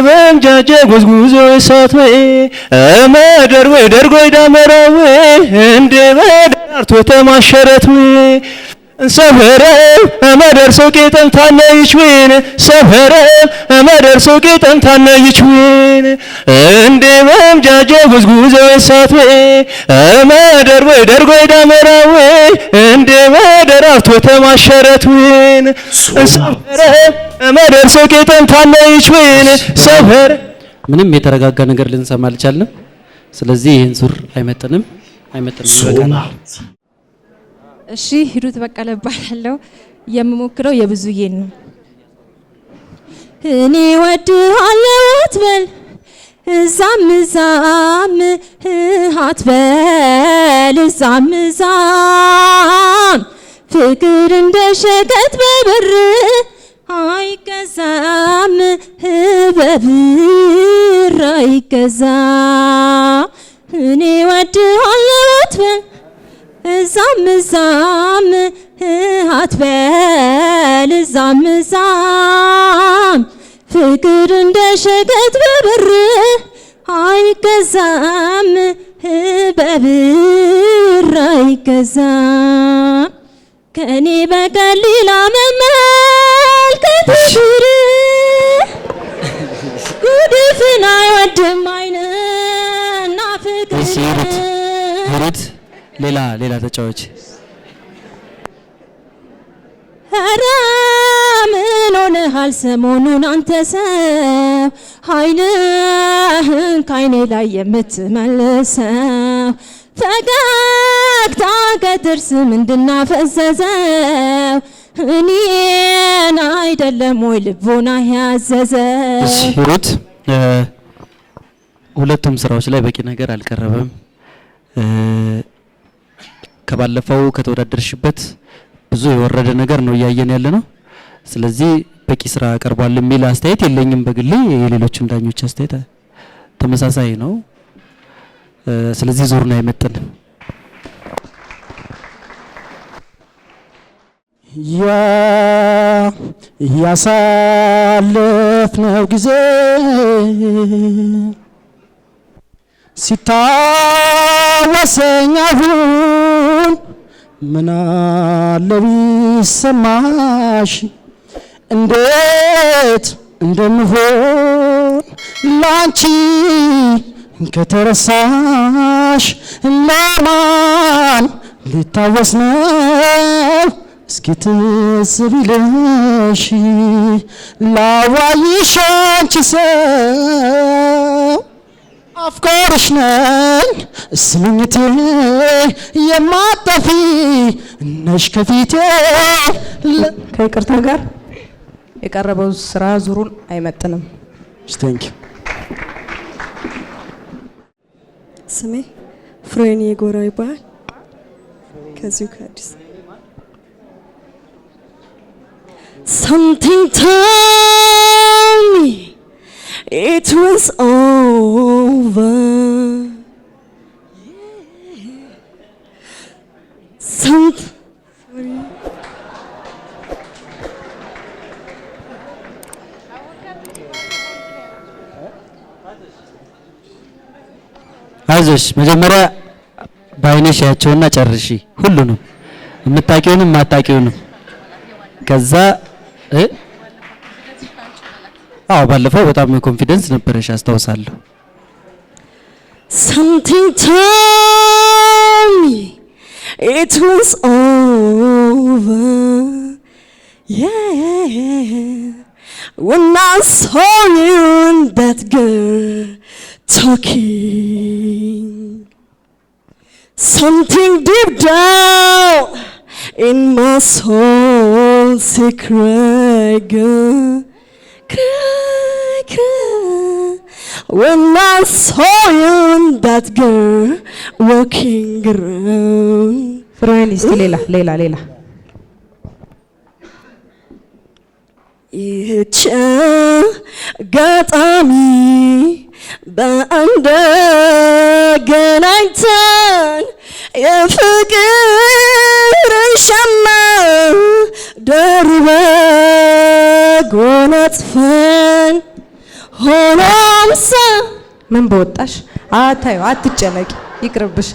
በምጃጀ ጉዝጉዞ እሳትዌ መደር ወይ ደርጎይ ዳመራዌ እንደ በዳርቶ ተማሸረትዌ ሰፈረ መደርሶ ቄጠን ታነይችዌን ሰፈረ መደርሶ ቄጠን ታነይችዌን እንደ በምጃጀ ጉዝጉዞ እሳትዌ መደር ወይ ደርጎይ ዳመራዌ እንደ በዳርቶ ተማሸረትዌን ሰፈረ መደርሶ ቄጠን ታነይችዌን ሰፈረ ምንም የተረጋጋ ነገር ልንሰማ አልቻልንም። ስለዚህ ይሄን ዙር አይመጥንም ይበቃል። እሺ ሂሩት በቀለ እባላለሁ። የምሞክረው የብዙዬን ነው። እኔ ወድሃለሁ አትበል እዛም እዛም አትበል እዛም እዛም ፍቅር እንደ ሸቀጥ በብር አይገዛም በብር አይገዛም። እኔ ወድሃለሁ አትበል እዛም እዛም አትበል እዛም እዛም ፍቅር እንደ ሸቀጥ በብር አይገዛም በብር አይገዛም። ከኔ በቀር ሌላ መመልከት ብር ጉድፍን አይወድም አይንና ፍቅር ሂሩት ሌላ ተጫዋች ኧረ ምን ሆነሃል ሰሞኑን አንተ ሰው ዓይንህን ከዓይኔ ላይ የምትመልሰው ፈገግታ ከጥርስ ምንድና ፈዘዘው እኔን አይደለም ወይ ልቦና ያዘዘው። ሂሩት ሁለቱም ስራዎች ላይ በቂ ነገር አልቀረበም። ከባለፈው ከተወዳደርሽበት ብዙ የወረደ ነገር ነው እያየን ያለ ነው። ስለዚህ በቂ ስራ ቀርቧል የሚል አስተያየት የለኝም በግሌ። የሌሎችን ዳኞች አስተያየት ተመሳሳይ ነው። ስለዚህ ዙሩን አይመጥንም። ያሳለፍነው ጊዜ ሲታወሰኝ አሁን ምን አለ ቢሰማሽ እንዴት እንደምሆን ላንቺ ከተረሳሽ ለማን ሊታወስ ነው እስኪ ትዝ ቢልሽ ላዋይሽ አንቺ ሰው አፍቃሪሽ ነኝ ስምኝቴ የማጠፊ ነሽ ከፊቴ። ከይቅርታ ጋር የቀረበው ስራ ዙሩን አይመጥንም። ቴንክ ዩ። ስሜ ፍሬኒ የጎራው ይባላል። ከዚሁ ከአዲስ Something told me it was over. አይዞሽ መጀመሪያ ባይነሽ ያቸውና ጨርሺ ሁሉንም የምታቂውንም ማታቂውንም ከዛ ባለፈው በጣም ኮንፊደንስ ነበርሽ አስተዋውሳለሁ። Something told me it was over. Yeah, when I saw you and that girl talking, something deep down in my soul say cry, girl, cry, cry. When I saw you and that girl walking around. ፍሬን እስቲ ሌላ ይህች አጋጣሚ በአንድ ገናኝተን የፍቅርን ሸማ ደርበን ጎናጽፈን ሆኖም ሰው ምን በወጣሽ አታዩ፣ አትጨነቂ፣ ይቅርብሽ።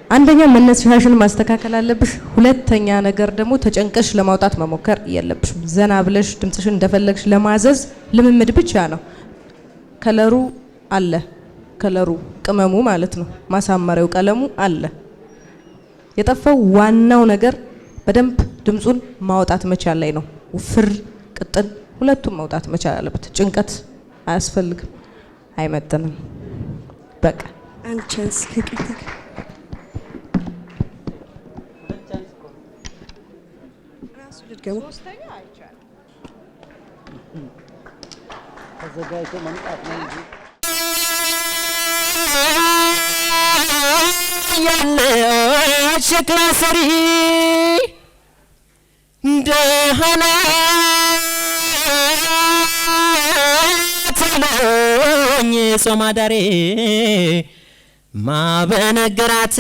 አንደኛ መነሻሽን ማስተካከል አለብሽ። ሁለተኛ ነገር ደግሞ ተጨንቀሽ ለማውጣት መሞከር የለብሽም። ዘና ብለሽ ድምጽሽን እንደፈለግሽ ለማዘዝ ልምምድ ብቻ ነው። ከለሩ አለ፣ ከለሩ ቅመሙ ማለት ነው፣ ማሳመሪያው ቀለሙ አለ። የጠፋው ዋናው ነገር በደንብ ድምጹን ማውጣት መቻል ላይ ነው። ውፍር ቅጥን ሁለቱም ማውጣት መቻል አለበት። ጭንቀት አያስፈልግም፣ አይመጥንም። በቃ አንድ ቻንስ ከቂታ ራሱ ልድገሙ። ተዘጋጅቶ መምጣት ነው እንጂ ያለ ሸክላ ሰሪ ደህና ትሎኝ ሶማዳሬ ማበነገራት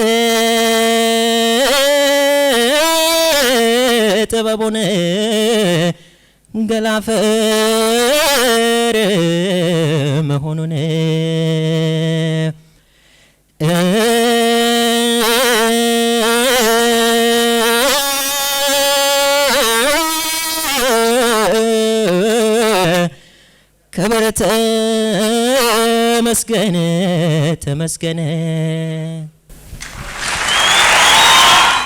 ጥበቡን ገላፈር መሆኑን ክብር ተመስገን ተመስገን።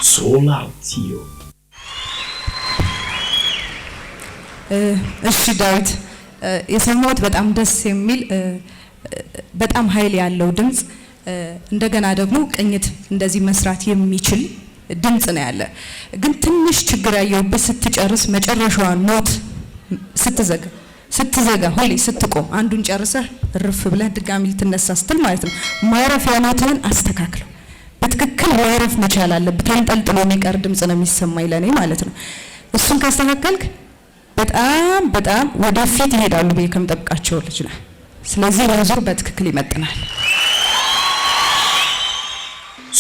ሶላቲዮ እሺ ዳዊት የሰማሁት በጣም ደስ የሚል በጣም ኃይል ያለው ድምጽ እንደገና ደግሞ ቅኝት እንደዚህ መስራት የሚችል ድምጽ ነው ያለ። ግን ትንሽ ችግር ያየውበት ስትጨርስ መጨረሻዋን ኖት ስትዘጋ ሆሊ ስትቆም አንዱን ጨርሰህ እርፍ ብለህ ድጋሚ ልትነሳ ስትል ማለት ነው ማረፊያ ኖትህን አስተካክለው። በትክክል ማረፍ መቻል አለብህ። ተንጠልጥሎ የሚቀር ድምጽ ነው የሚሰማኝ ለኔ ማለት ነው። እሱን ካስተካከልክ በጣም በጣም ወደፊት ይሄዳሉ ብዬ ከምጠብቃቸው ልጅ ነህ። ስለዚህ ለዙር በትክክል ይመጥናል።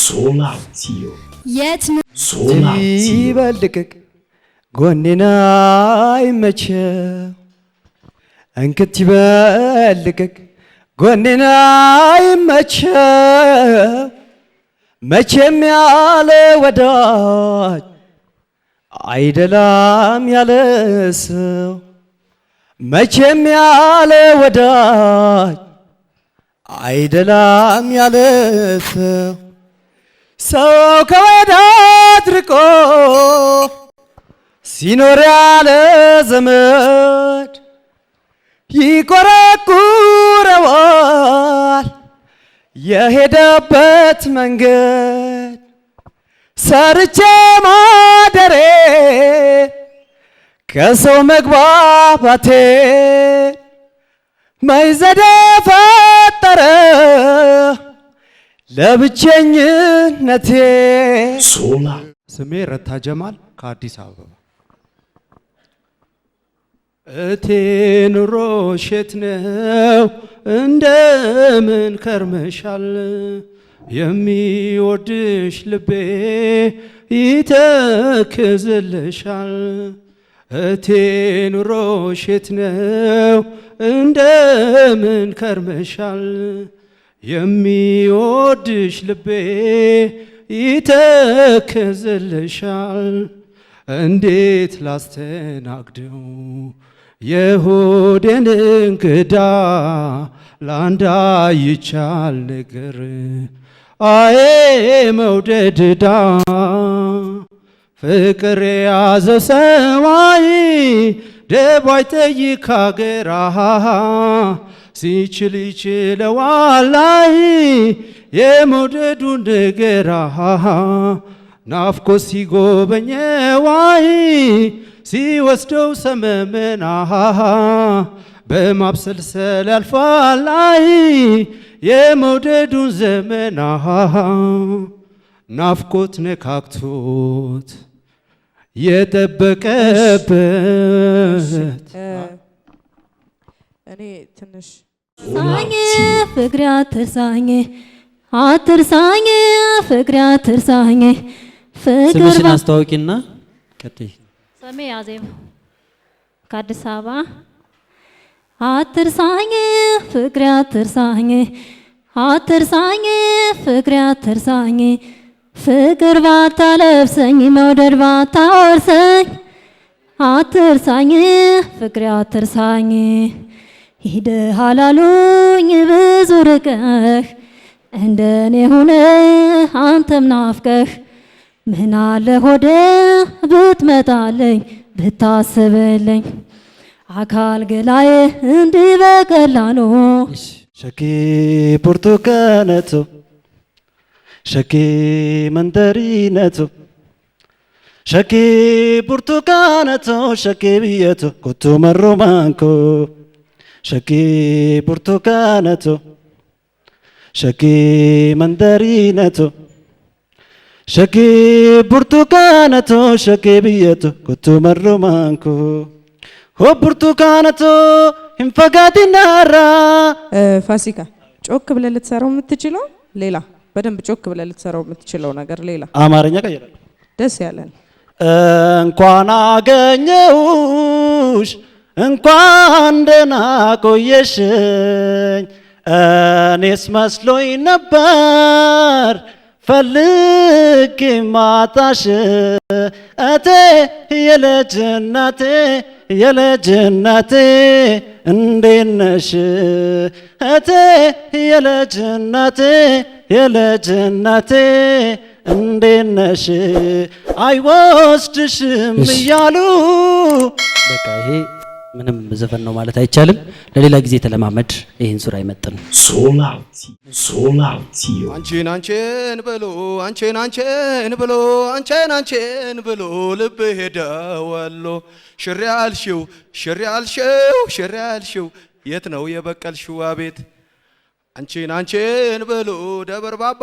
ሶላቲዮ የት ሶላቲዮ ይበልቅቅ ጎኔና ይመቸው እንክት ይበልቅቅ ጎኔና ይመቸው መቼም ያለ ወዳጅ አይደላም ያለ ሰው መቼም ያለ ወዳጅ አይደላም ያለ ሰው ሰው ከወዳጅ ርቆ ሲኖር ያለ ዘመድ ይቆረቁረዋል የሄደበት መንገድ ሰርቼ ማደሬ ከሰው መግባባቴ መይዘደ ፈጠረ ለብቸኝነቴ። ሶላ ስሜ ረታ ጀማል ከአዲስ አበባ። እቴ ኑሮ ሼት ነው እንደምን ከርመሻል የሚወድሽ ልቤ ይተክዝልሻል። እቴ ኑሮ ሼት ነው እንደምን ከርመሻል የሚወድሽ ልቤ ይተክዝልሻል። እንዴት ላስተናግደው የሆዴን እንግዳ ላንዳ ይቻል ነገር አዬ መውደድዳ ፍቅር የያዘው ሰማይ ደባይ ጠይቅ ሀገር ሲችል ይችለዋል የመውደዱን ነገር ናፍቆ ሲጎበኘዋይ ሲወስደው ሰመመን በማብሰልሰል ያልፋል የመውደዱን ዘመን ናፍቆት ነካክቶት የጠበቀበት እኔ ትንሽ ሳኝ ፍቅሬ አትርሳኝ አትርሳኝ ፍቅሬ አትርሳኝ ፍቅር ስምሽን አስተዋውቂና ቀጥይ። ስሜ አዜብ ከአዲስ አበባ አትርሳኝ ፍቅሬ አትርሳኝ አትርሳኝ ፍቅሬ አትርሳኝ ፍቅር ባታለብሰኝ መውደድ ባታወርሰኝ አትርሳኝ ፍቅሬ አትርሳኝ ሂደሃል አሉኝ ብዙ ርቀህ እንደኔ ሆነ አንተም ናፍቀህ ምን አለ ሆዴ ብትመጣለኝ ብታስብልኝ አካል ገላዬ እንዲህ በቀላሉ ሸኬ ብርቱካነቶ ሸኬ መንደሪነቶ ሸኬ ብርቱካነቶ ሸኬ ብየቶ ኮቱ መሮማንኮ ሸኬ ብርቱካነቶ ሸኬ መንደሪነቶ ሸኬ ብርቱካነቶ ሸኬ ብየቶ ኮቱ መሮማንኮ ሆ ብርቱካነቶ hinfagatinara ፋሲካ ጮክ ብለህ ልትሰራው የምትችለው ሌላ በደንብ ጮክ ብለህ ልትሰራው የምትችለው ነገር ሌላ አማርኛ ቀይራል ደስ ያለን እንኳን አገኘውሽ እንኳን ደህና ቆየሽኝ እኔስ መስሎኝ ነበር ፈልጌ ማጣሽ እቴ የልጅነቴ የልጅነቴ እንዴት ነሽ እቴ የልጅነቴ የልጅነቴ እንዴት ነሽ አይወስድሽም እያሉ በቃ ይሄ ምንም ዘፈን ነው ማለት አይቻልም። ለሌላ ጊዜ ተለማመድ። ይሄን ሱራ አይመጥንም። Solatio. አንቺን ብሎ አንቺን ብሎ ልብ ሄደ ወሎ ሽሪ ያልሽው የት ነው የበቀልሽው አቤት አንቺን ብሎ ደበርባባ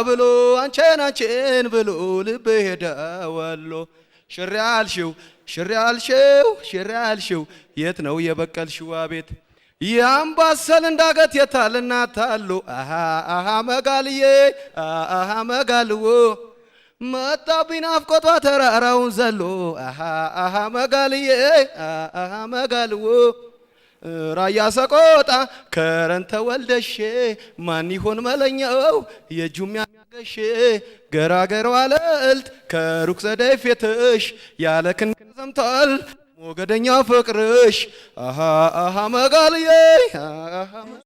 ብሎ አንቺን ብሎ ልብ ሄደ ወሎ ሽሪ ያልሽው የት ነው የበቀልሽው አቤት ያምባሰል እንዳገት የታልና ታሉ አሃ መጋልዬ አሃ መጋልዎ መጣብኝ ናፍቆቷ ተራራውን ዘሎ አሃ መጋልዬ አሃ መጋልዎ ራያ ሰቆጣ ከረንተ ወልደሽ ማን ይሆን መለኛው የጁም ያገሽ ገራገር ዋለልት ከሩቅ ሰደፍ የትሽ ያለ ክንክን ሰምቷል ሞገደኛ ፍቅርሽ አሃ መጋልዬ